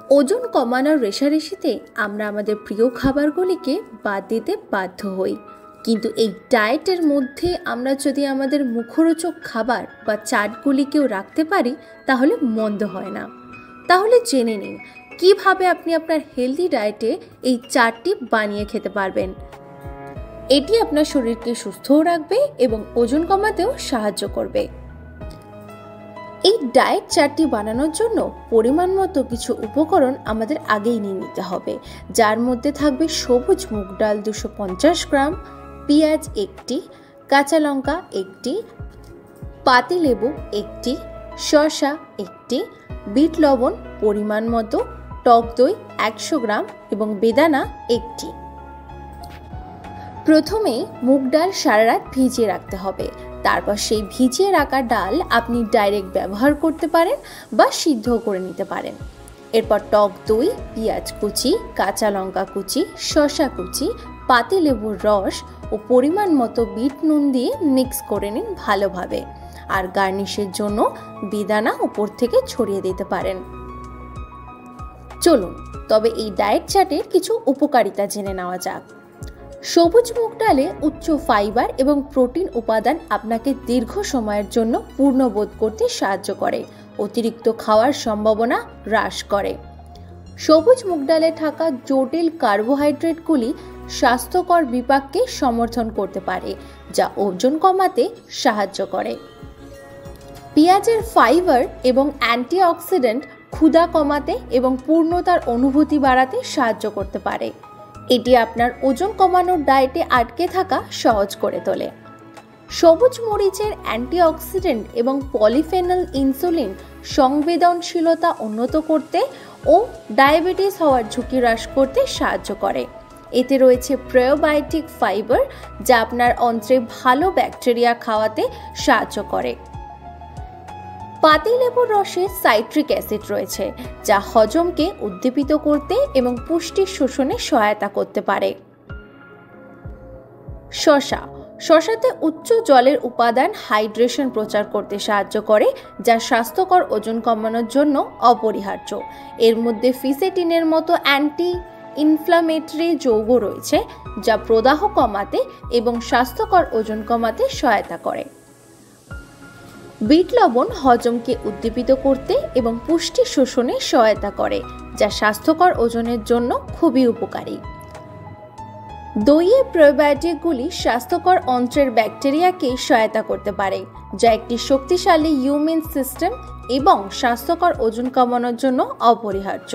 ওজন কমানোর রেষারেষিতে আমরা আমাদের প্রিয় খাবারগুলিকে বাদ দিতে বাধ্য হই, কিন্তু এই ডায়েটের মধ্যে আমরা যদি আমাদের মুখরোচক খাবার বা চাটগুলিকেও রাখতে পারি তাহলে মন্দ হয় না। তাহলে জেনে নিন কিভাবে আপনি আপনার হেলদি ডায়েটে এই চাটটি বানিয়ে খেতে পারবেন। এটি আপনার শরীরকে সুস্থও রাখবে এবং ওজন কমাতেও সাহায্য করবে। এই ডায়েট চাটটি বানানোর জন্য পরিমাণ মতো কিছু উপকরণ আমাদের আগেই নিয়ে নিতে হবে, যার মধ্যে থাকবে সবুজ মুগ ডাল 250 গ্রাম, পেঁয়াজ 1টি, কাঁচা লঙ্কা 1টি, পাতিলেবু 1টি, শসা 1টি, বিট লবণ পরিমাণ মতো, টক দই 100 গ্রাম এবং বেদানা 1টি। প্রথমেই মুগ ডাল সারা রাত ভিজিয়ে রাখতে হবে। তারপর সেই ভিজিয়ে রাখা ডাল আপনি ডাইরেক্ট ব্যবহার করতে পারেন বা সিদ্ধ করে নিতে পারেন। এরপর টক দই, পেঁয়াজ কুচি, কাঁচা লঙ্কা কুচি, শসা কুচি, পাতিলেবুর রস ও পরিমাণ মতো বিট নুন দিয়ে মিক্স করে নিন ভালোভাবে। আর গার্নিশের জন্য বেদানা উপর থেকে ছড়িয়ে দিতে পারেন। চলুন তবে এই ডায়েট চাটের কিছু উপকারিতা জেনে নেওয়া যাক। সবুজ মুগ ডালে উচ্চ ফাইবার এবং প্রোটিন উপাদান আপনাকে দীর্ঘ সময়ের জন্য পূর্ণবোধ করতে সাহায্য করে, অতিরিক্ত খাওয়ার সম্ভাবনা হ্রাস করে। সবুজ মুগ ডালে থাকা জটিল কার্বোহাইড্রেটগুলি স্বাস্থ্যকর বিপাককে সমর্থন করতে পারে, যা ওজন কমাতে সাহায্য করে। পেঁয়াজের ফাইবার এবং অ্যান্টিঅক্সিডেন্ট ক্ষুধা কমাতে এবং পূর্ণতার অনুভূতি বাড়াতে সাহায্য করতে পারে। এটি আপনার ওজন কমানোর ডায়েটে আটকে থাকা সহজ করে তোলে। সবুজ মরিচের অ্যান্টিঅক্সিডেন্ট এবং পলিফেনল ইনসুলিন সংবেদনশীলতা উন্নত করতে ও ডায়াবেটিস হওয়ার ঝুঁকি হ্রাস করতে সাহায্য করে। এতে রয়েছে প্রোবায়োটিক ফাইবার, যা আপনার অন্ত্রে ভালো ব্যাকটেরিয়া খাওয়াতে সাহায্য করে। পাতিলেবুর রসে সাইট্রিক অ্যাসিড রয়েছে, যা হজমকে উদ্দীপিত করতে এবং পুষ্টি শোষণে সহায়তা করতে পারে। শসাতে উচ্চ জলের উপাদান হাইড্রেশন প্রচার করতে সাহায্য করে, যা স্বাস্থ্যকর ওজন কমানোর জন্য অপরিহার্য। এর মধ্যে ফিসেটিনের মতো অ্যান্টি ইনফ্লামেটরি যৌগ রয়েছে, যা প্রদাহ কমাতে এবং স্বাস্থ্যকর ওজন কমাতে সহায়তা করে। বিট লবণ হজমকে উদ্দীপিত করতে এবং পুষ্টি শোষণে সহায়তা করে, যা স্বাস্থ্যকর ওজনের জন্য খুবই উপকারী। দইয়ে প্রোবায়োটিকগুলি স্বাস্থ্যকর অন্ত্রের ব্যাকটেরিয়াকে সহায়তা করতে পারে, যা একটি শক্তিশালী ইমিউন সিস্টেম এবং স্বাস্থ্যকর ওজন কমানোর জন্য অপরিহার্য।